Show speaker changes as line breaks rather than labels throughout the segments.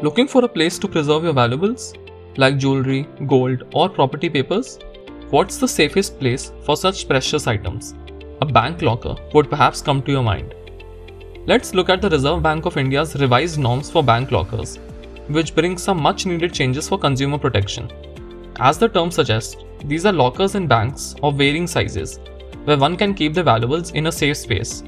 Looking for a place to preserve your valuables, like jewelry, gold, or property papers? What's the safest place for such precious items? A bank locker would perhaps come to your mind. Let's look at the Reserve Bank of India's revised norms for bank lockers, which brings some much needed changes for consumer protection. As the term suggests, these are lockers in banks of varying sizes, where one can keep their valuables in a safe space.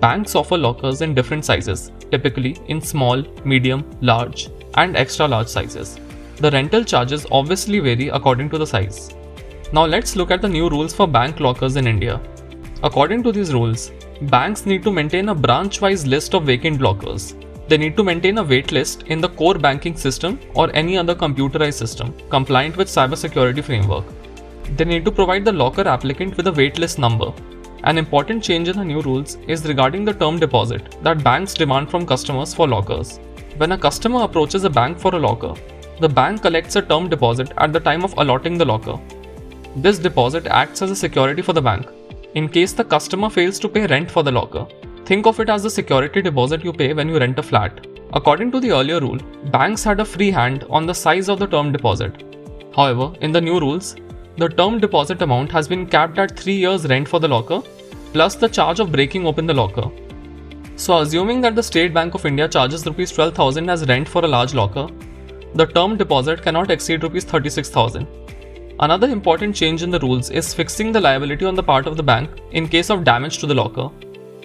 Banks offer lockers in different sizes, typically in small, medium, large, and extra large sizes. The rental charges obviously vary according to the size. Now let's look at the new rules for bank lockers in India. According to these rules, banks need to maintain a branch-wise list of vacant lockers. They need to maintain a wait list in the core banking system or any other computerized system compliant with cybersecurity framework. They need to provide the locker applicant with a waitlist number. An important change in the new rules is regarding the term deposit that banks demand from customers for lockers. When a customer approaches a bank for a locker, the bank collects a term deposit at the time of allotting the locker. This deposit acts as a security for the bank in case the customer fails to pay rent for the locker. Think of it as the security deposit you pay when you rent a flat. According to the earlier rule, banks had a free hand on the size of the term deposit. However, in the new rules, the term deposit amount has been capped at 3 years rent for the locker, plus the charge of breaking open the locker. So assuming that the State Bank of India charges Rs 12,000 as rent for a large locker, the term deposit cannot exceed Rs 36,000. Another important change in the rules is fixing the liability on the part of the bank in case of damage to the locker.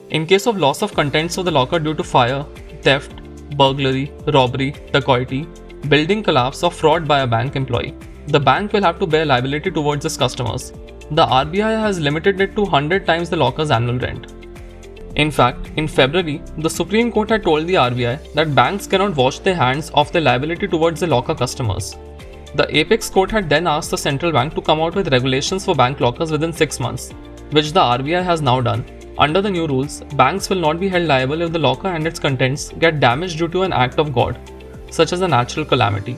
In case of loss of contents of the locker due to fire, theft, burglary, robbery, dacoity, building collapse or fraud by a bank employee, the bank will have to bear liability towards its customers. The RBI has limited it to 100 times the locker's annual rent. In fact, in February, the Supreme Court had told the RBI that banks cannot wash their hands of their liability towards the locker customers. The Apex Court had then asked the central bank to come out with regulations for bank lockers within 6 months, which the RBI has now done. Under the new rules, banks will not be held liable if the locker and its contents get damaged due to an act of God, such as a natural calamity.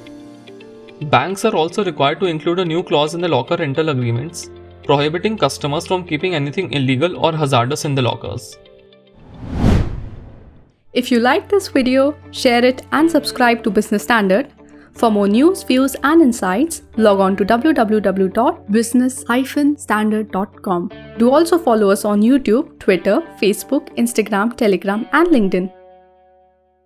Banks are also required to include a new clause in the locker rental agreements, prohibiting customers from keeping anything illegal or hazardous in the lockers.
If you like this video, share it and subscribe to Business Standard. For more news, views and insights, log on to www.business-standard.com. Do also follow us on YouTube, Twitter, Facebook, Instagram, Telegram and LinkedIn.